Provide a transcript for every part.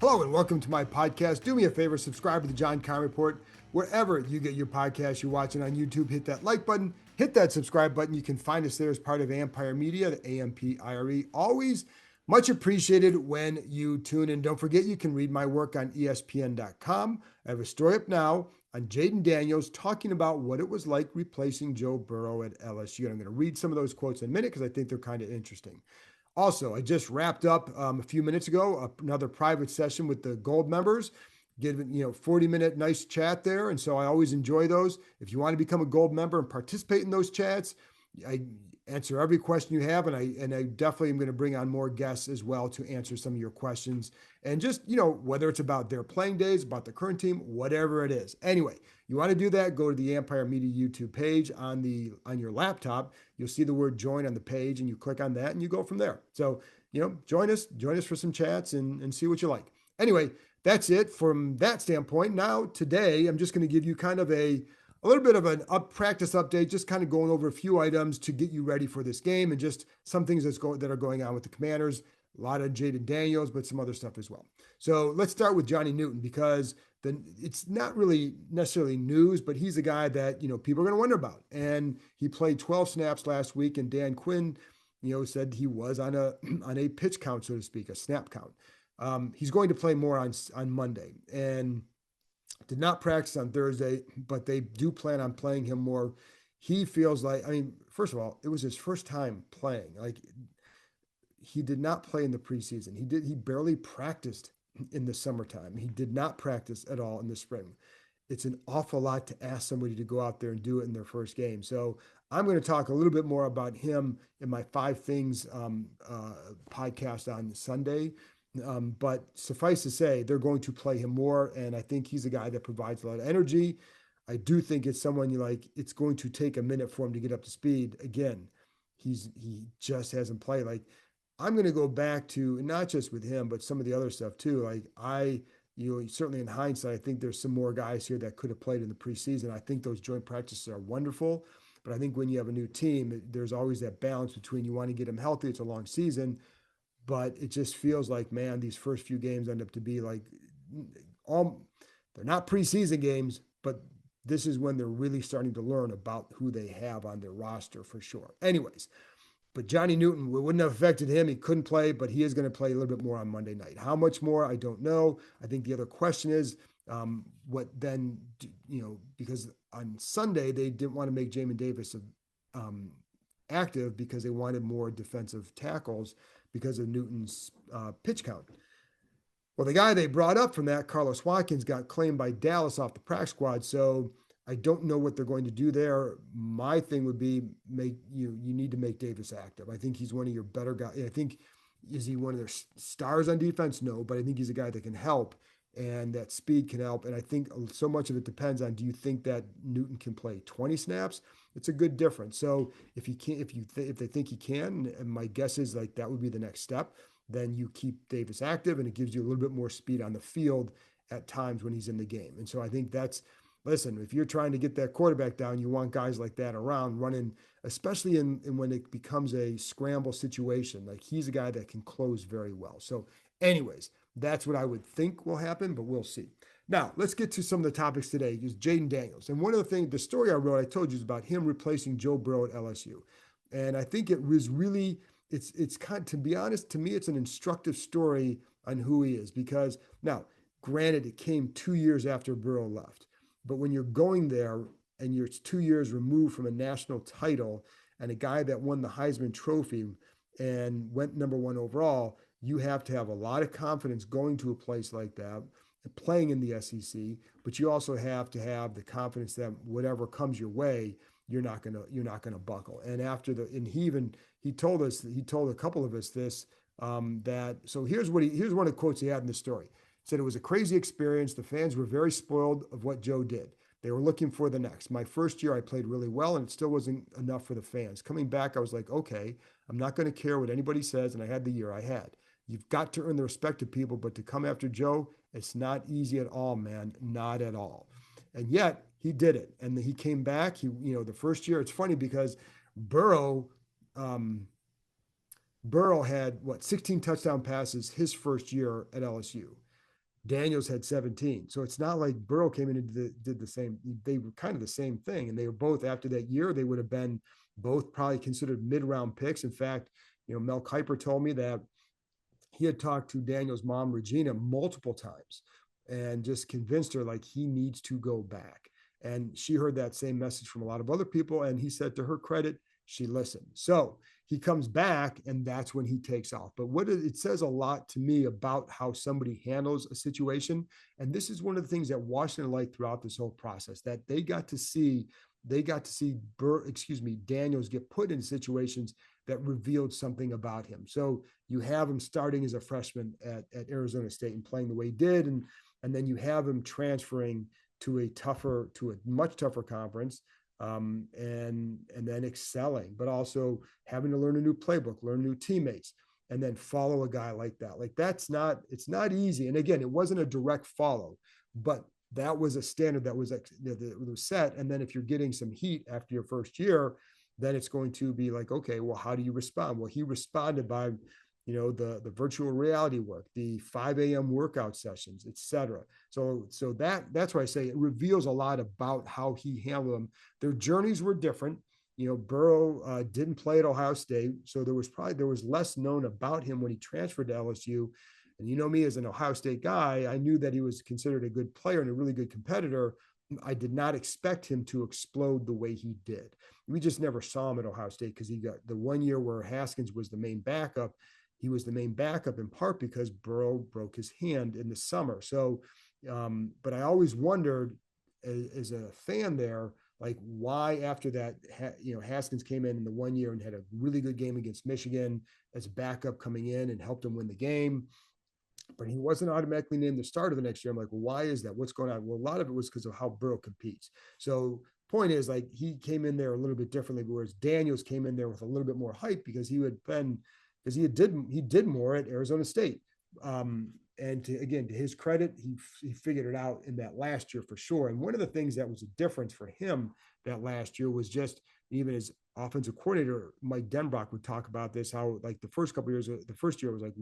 Hello and welcome to my podcast. Do me a favor, subscribe to the John Keim Report wherever you get your podcast. You're watching on YouTube, hit that like button, hit that subscribe button. You can find us there as part of Ampire Media, the Ampire. Always much appreciated when you tune in. Don't forget you can read my work on ESPN.com. I have a story up now on Jaden Daniels talking about what it was like replacing Joe Burrow at LSU. And I'm going to read some of those quotes in a minute because I think they're kind of interesting. Also, I just wrapped up a few minutes ago another private session with the Gold members, giving 40-minute nice chat there, and so I always enjoy those. If you want to become a Gold member and participate in those chats, I answer every question you have, and I definitely am going to bring on more guests as well to answer some of your questions, and just whether it's about their playing days, about the current team, whatever it is. Anyway, you want to do that, go to the Ampire Media YouTube page on your laptop. You'll see the word join on the page, and you click on that and you go from there. So, join us for some chats and see what you like. Anyway, that's it from that standpoint. Now, today, I'm just going to give you kind of a little bit of an practice update, just kind of going over a few items to get you ready for this game and just some things that are going on with the Commanders. A lot of Jaden Daniels, but some other stuff as well. So let's start with Johnny Newton because it's not really necessarily news, but he's a guy that, people are going to wonder about. And he played 12 snaps last week, and Dan Quinn, said he was on a pitch count, so to speak, a snap count. He's going to play more on Monday and did not practice on Thursday, but they do plan on playing him more. He feels like, first of all, it was his first time playing. Like, he did not play in the preseason. He barely practiced in the summertime. He did not practice at all in the spring. It's an awful lot to ask somebody to go out there and do it in their first game. So I'm going to talk a little bit more about him in my 5 Things podcast on Sunday. But suffice to say, they're going to play him more, and I think he's a guy that provides a lot of energy. I do think it's someone it's going to take a minute for him to get up to speed. Again, he just hasn't played. Like, I'm going to go back to, not just with him, but some of the other stuff too. Like, certainly in hindsight, I think there's some more guys here that could have played in the preseason. I think those joint practices are wonderful, but I think when you have a new team, there's always that balance between you want to get them healthy. It's a long season, but it just feels like, man, these first few games end up to be like they're not preseason games, but this is when they're really starting to learn about who they have on their roster for sure. Anyways, but Johnny Newton, it wouldn't have affected him. He couldn't play, but he is going to play a little bit more on Monday night. How much more, I don't know. I think the other question is what then, because on Sunday they didn't want to make Jamin Davis active because they wanted more defensive tackles because of Newton's pitch count. Well, the guy they brought up from that, Carlos Watkins, got claimed by Dallas off the practice squad. So I don't know what they're going to do there. My thing would be you need to make Davis active. I think he's one of your better guys. I think, is he one of their stars on defense? No, but I think he's a guy that can help, and that speed can help. And I think so much of it depends on, do you think that Newton can play 20 snaps? It's a good difference. So if they think he can, and my guess is like that would be the next step, then you keep Davis active, and it gives you a little bit more speed on the field at times when he's in the game. And so I think listen, if you're trying to get that quarterback down, you want guys like that around running, especially in when it becomes a scramble situation. Like, he's a guy that can close very well. So anyways, that's what I would think will happen, but we'll see. Now, let's get to some of the topics today. Is Jaden Daniels. And one of the things, the story I wrote, I told you, is about him replacing Joe Burrow at LSU. And I think it was really, it's kind of, to be honest, to me, it's an instructive story on who he is. Because now, granted, it came 2 years after Burrow left. But when you're going there and you're 2 years removed from a national title and a guy that won the Heisman Trophy and went number 1 overall, you have to have a lot of confidence going to a place like that and playing in the SEC. But you also have to have the confidence that whatever comes your way, you're not gonna buckle. And he told a couple of us this so here's one of the quotes he had in the story. Said it was a crazy experience. The fans were very spoiled of what Joe did. They were looking for the next. My first year, I played really well, and it still wasn't enough for the fans. Coming back, I was like, okay, I'm not going to care what anybody says, and I had the year I had. You've got to earn the respect of people, but to come after Joe, it's not easy at all, man, not at all. And yet, he did it, and he came back. The first year, it's funny because Burrow had 16 touchdown passes his first year at LSU. Daniels had 17. So it's not like Burrow came in and did the same. They were kind of the same thing. And they were both, after that year, they would have been both probably considered mid-round picks. In fact, Mel Kiper told me that he had talked to Daniel's mom, Regina, multiple times and just convinced her like he needs to go back. And she heard that same message from a lot of other people. And he said, to her credit, she listened. So he comes back, and that's when he takes off. But it says a lot to me about how somebody handles a situation. And this is one of the things that Washington liked throughout this whole process, that they got to see Daniels get put in situations that revealed something about him. So you have him starting as a freshman at Arizona State and playing the way he did, and then you have him transferring to a much tougher conference, and then excelling, but also having to learn a new playbook, learn new teammates, and then follow a guy like that. Like it's not easy. And again, it wasn't a direct follow, but that was a standard that was set. And then if you're getting some heat after your first year, then it's going to be like, okay, well, how do you respond? Well, he responded by, the virtual reality work, the 5 a.m. workout sessions, etc. So that's why I say it reveals a lot about how he handled them. Their journeys were different. Burrow didn't play at Ohio State, so there was less known about him when he transferred to LSU. And me as an Ohio State guy, I knew that he was considered a good player and a really good competitor. I did not expect him to explode the way he did. We just never saw him at Ohio State because he got the 1 year where Haskins was the main backup. He was the main backup in part because Burrow broke his hand in the summer. So, but I always wondered as a fan there, like why after that, Haskins came in the 1 year and had a really good game against Michigan as a backup coming in and helped him win the game. But he wasn't automatically named the starter the next year. I'm like, well, why is that? What's going on? Well, a lot of it was because of how Burrow competes. So point is, like, he came in there a little bit differently, whereas Daniels came in there with a little bit more hype because he did more at Arizona State. And to his credit, he figured it out in that last year for sure. And one of the things that was a difference for him that last year was just even as offensive coordinator, Mike Denbrock would talk about this, how like the first couple of years, the first year was like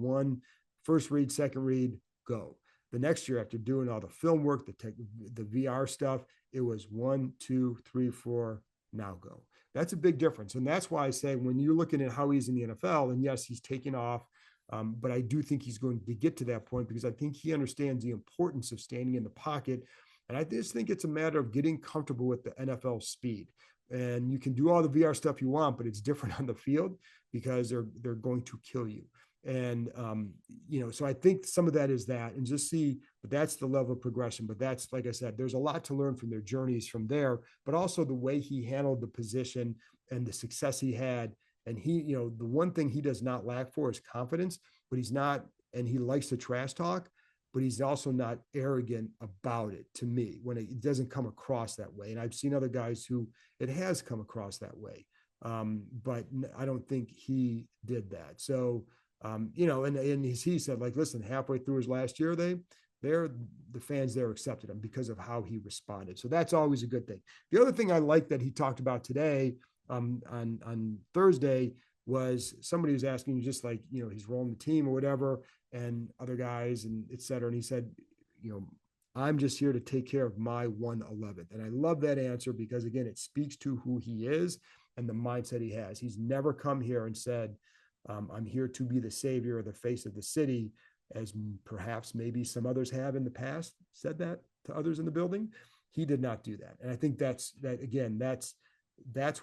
first read, second read, go. The next year, after doing all the film work, the VR stuff, it was 1, 2, 3, 4, now go. That's a big difference. And that's why I say when you're looking at how he's in the NFL, and yes, he's taking off, but I do think he's going to get to that point because I think he understands the importance of standing in the pocket. And I just think it's a matter of getting comfortable with the NFL speed. And you can do all the VR stuff you want, but it's different on the field because they're going to kill you. And, so I think some of that is that, and just see, but that's the level of progression. But that's, like I said, there's a lot to learn from their journeys from there, but also the way he handled the position and the success he had. And he, the one thing he does not lack for is confidence, but he's not, and he likes to trash talk, but he's also not arrogant about it to me when it doesn't come across that way. And I've seen other guys who it has come across that way. But I don't think he did that. So, and he said, like, listen, halfway through his last year, the fans there accepted him because of how he responded. So that's always a good thing. The other thing I like that he talked about today on Thursday was somebody was asking, just like, he's rolling the team or whatever, and other guys and et cetera. And he said, I'm just here to take care of my 111th. And I love that answer because, again, it speaks to who he is and the mindset he has. He's never come here and said, I'm here to be the savior or the face of the city, as perhaps maybe some others have in the past said that to others in the building. He did not do that. And I think that's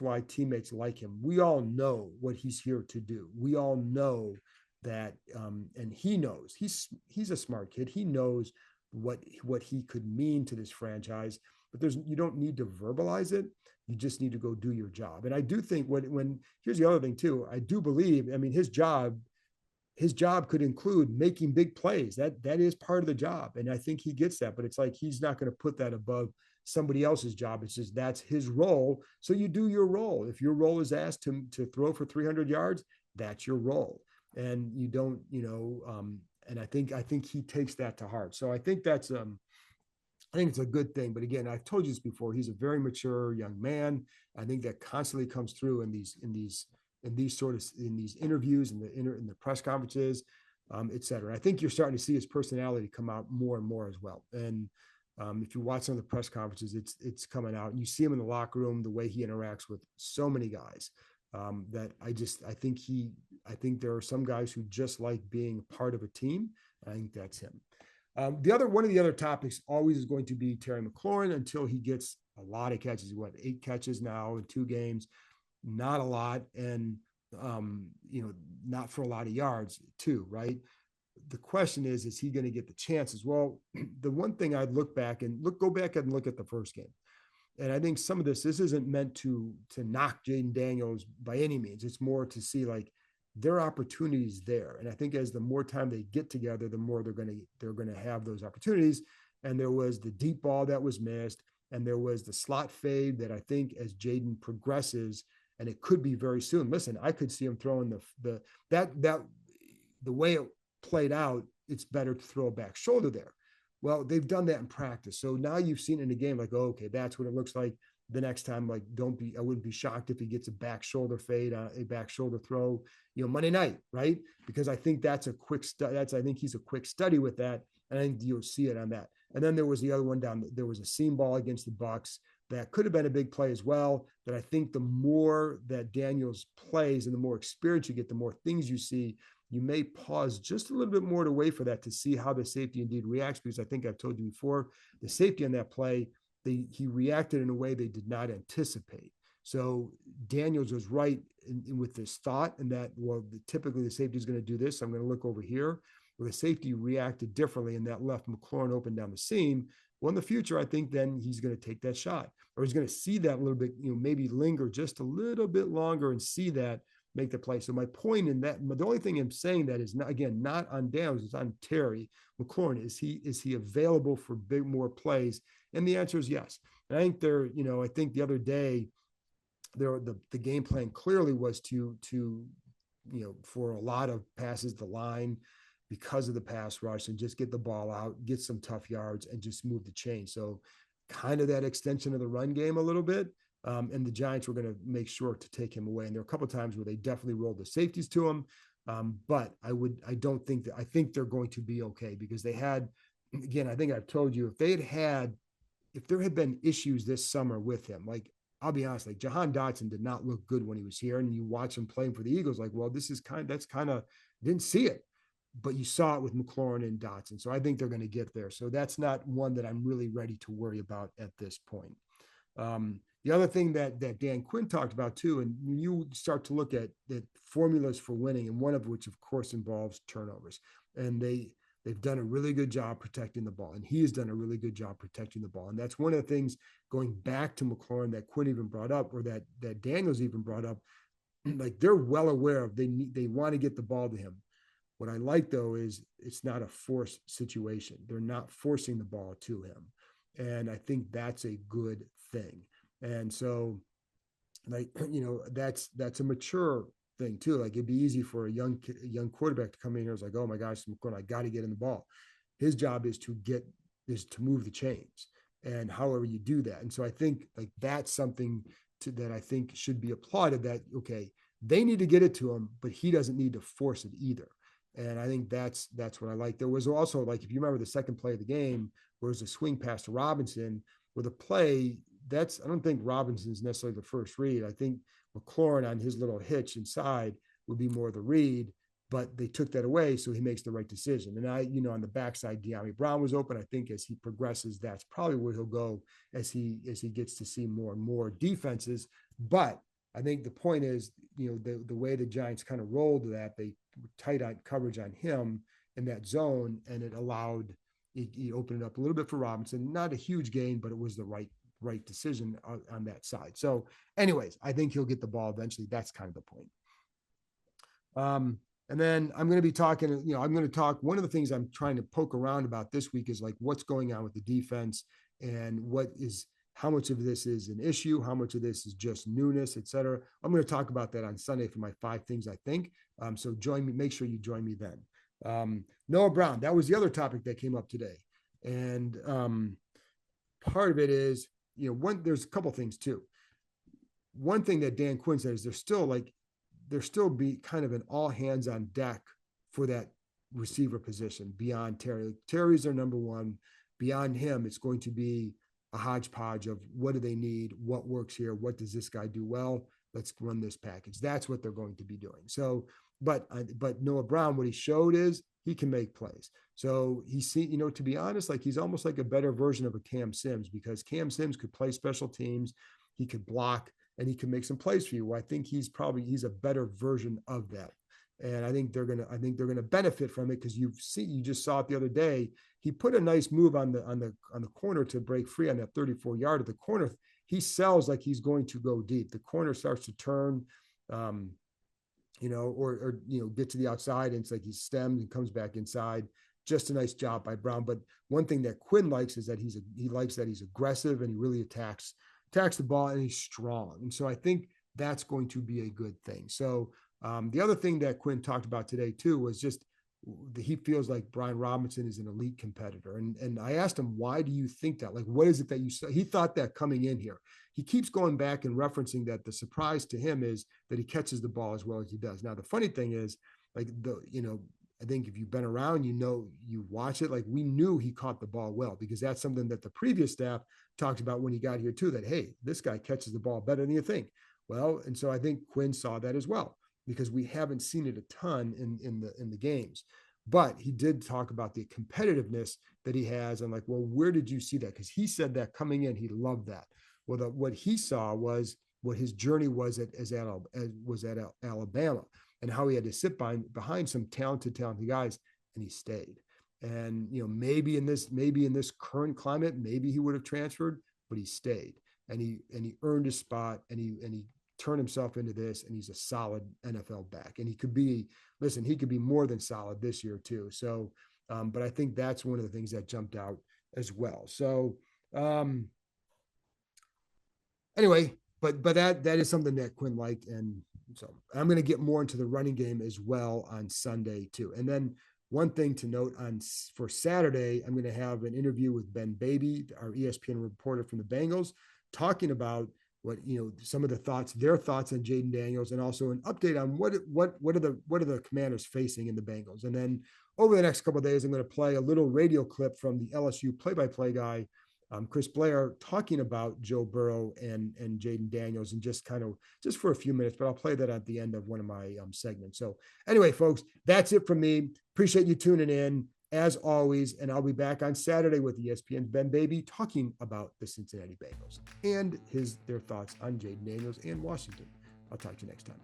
why teammates like him. We all know what he's here to do. We all know that, and he knows he's a smart kid. He knows what he could mean to this franchise, but you don't need to verbalize it. You just need to go do your job. And I do think when here's the other thing too, I do believe, his job could include making big plays. That is part of the job. And I think he gets that, but it's like, he's not going to put that above somebody else's job. It's just, that's his role. So you do your role. If your role is asked to throw for 300 yards, that's your role. And you don't, and I think he takes that to heart. So I think I think it's a good thing. But again, I've told you this before, he's a very mature young man. I think that constantly comes through in these interviews and in the press conferences. et cetera. I think you're starting to see his personality come out more and more as well. And if you watch some of the press conferences, it's coming out. And you see him in the locker room, the way he interacts with so many guys. That I think there are some guys who just like being part of a team. I think that's him. One of the other topics always is going to be Terry McLaurin until he gets a lot of catches. What, 8 catches now in 2 games? Not a lot, and not for a lot of yards too, right? The question is he going to get the chances? Well, the one thing I'd go back and look at the first game. And I think some of this isn't meant to knock Jaden Daniels by any means. It's more to see like their opportunities there. And I think as the more time they get together, the more they're going to have those opportunities. And there was the deep ball that was missed, and there was the slot fade that I think as Jayden progresses, and it could be very soon. Listen, I could see him throwing the way it played out. It's better to throw a back shoulder there. Well, they've done that in practice. So now you've seen it in a game like, oh, okay, that's what it looks like the next time. Like, I wouldn't be shocked if he gets a back shoulder fade, a back shoulder throw, Monday night, right? Because I think that's a quick study. I think he's a quick study with that. And I think you'll see it on that. And then there was the other one there was a seam ball against the Bucs that could have been a big play as well. That I think the more that Daniels plays and the more experience you get, the more things you see, you may pause just a little bit more to wait for that to see how the safety indeed reacts, because I think I've told you before, the safety on that play, he reacted in a way they did not anticipate. So Daniels was right with this thought, and that, well, typically the safety is going to do this. I'm going to look over here. Well, the safety reacted differently, and that left McLaurin open down the seam. Well, in the future, I think then he's going to take that shot, or he's going to see that a little bit, maybe linger just a little bit longer and see that, make the play. So my point in that, the only thing I'm saying that is not, again, not on Daniels, it's on Terry McLaurin. Is he available for more plays? And the answer is yes. And I think I think the other day, the game plan clearly was to for a lot of passes, the line, because of the pass rush, and just get the ball out, get some tough yards, and just move the chain. So kind of that extension of the run game a little bit. And the Giants were going to make sure to take him away. And there were a couple of times where they definitely rolled the safeties to him. But I think they're going to be okay, because they had, again, I think I've told you, if there had been issues this summer with him, like, I'll be honest, like Jahan Dotson did not look good when he was here, and you watch him playing for the Eagles, like, well, didn't see it, but you saw it with McLaurin and Dotson. So I think they're going to get there. So that's not one that I'm really ready to worry about at this point. The other thing that Dan Quinn talked about too, and you start to look at formulas for winning, and one of which, of course, involves turnovers. And they've done a really good job protecting the ball, and he has done a really good job protecting the ball. And that's one of the things, going back to McLaurin, that Quinn even brought up, or that Daniels even brought up. Like, they're well aware of, they want to get the ball to him. What I like, though, is it's not a forced situation. They're not forcing the ball to him. And I think that's a good thing. And so, like, that's a mature thing too. Like, it'd be easy for a young quarterback to come in here. It's like, oh my gosh, I got to get in the ball. His job is to move the chains, and however you do that. And so I think, like, that's something that I think should be applauded, that, okay, they need to get it to him, but he doesn't need to force it either. And I think that's what I like. There was also, like, if you remember the second play of the game, where it was a swing pass to Robinson, with a play, I don't think Robinson's necessarily the first read. I think McLaurin, on his little hitch inside, would be more the read, but they took that away, so he makes the right decision. And on the backside, De'Ami Brown was open. I think as he progresses, that's probably where he'll go as he gets to see more and more defenses. But I think the point is, the way the Giants kind of rolled that, they were tight on coverage on him in that zone, and it allowed, he opened it up a little bit for Robinson. Not a huge gain, but it was the right decision on that side. So anyways, I think he'll get the ball eventually. That's kind of the point. And then I'm going to be talking, one of the things I'm trying to poke around about this week is, like, what's going on with the defense, and how much of this is an issue, how much of this is just newness, et cetera. I'm going to talk about that on Sunday for my 5 things I think. So join me, make sure you join me then. Noah Brown, that was the other topic that came up today. And part of it is, there's a couple things too. One thing that Dan Quinn says, there's still be kind of an all hands on deck for that receiver position beyond Terry. Terry's their number one. Beyond him, it's going to be a hodgepodge of what do they need, what works here, what does this guy do well? Let's run this package. That's what they're going to be doing. So, but Noah Brown, what he showed is he can make plays. So to be honest, like he's almost like a better version of a Cam Sims, because Cam Sims could play special teams, he could block, and he can make some plays for you. I think he's a better version of that. And I think they're gonna benefit from it, because you just saw it the other day. He put a nice move on the corner to break free on that 34-yard of the corner. He sells like he's going to go deep. The corner starts to turn, or get to the outside, and it's like he stems and comes back inside. Just a nice job by Brown. But one thing that Quinn likes is that he likes that he's aggressive and he really attacks the ball, and he's strong. And so I think that's going to be a good thing. So the other thing that Quinn talked about today too was just he feels like Brian Robinson is an elite competitor. And I asked him, why do you think that? Like, what is it that you saw? He thought that coming in here. He keeps going back and referencing that the surprise to him is that he catches the ball as well as he does. Now, the funny thing is, like, I think if you've been around, you watch it, like we knew he caught the ball well, because that's something that the previous staff talked about when he got here too, that, hey, this guy catches the ball better than you think. Well, and so I think Quinn saw that as well, because we haven't seen it a ton in the games. But he did talk about the competitiveness that he has. I'm like, well, where did you see that? Because he said that coming in, he loved that. Well, what he saw was what his journey was at Alabama, and how he had to sit behind some talented guys, and he stayed. And maybe in this current climate, maybe he would have transferred, but he stayed, and he earned his spot, and he turned himself into this, and he's a solid NFL back. And he could be more than solid this year too. So, but I think that's one of the things that jumped out as well. So, anyway, but that is something that Quinn liked. And so I'm going to get more into the running game as well on Sunday too. And then one thing to note for Saturday, I'm going to have an interview with Ben Baby, our ESPN reporter from the Bengals, talking about some of their thoughts on Jaden Daniels, and also an update on what are the Commanders facing in the Bengals. And then over the next couple of days, I'm going to play a little radio clip from the LSU play-by-play guy, Chris Blair, talking about Joe Burrow and Jaden Daniels, and just for a few minutes, but I'll play that at the end of one of my segments. So anyway, folks, that's it from me. Appreciate you tuning in as always, and I'll be back on Saturday with ESPN's Ben Baby talking about the Cincinnati Bengals and their thoughts on Jaden Daniels and Washington. I'll talk to you next time.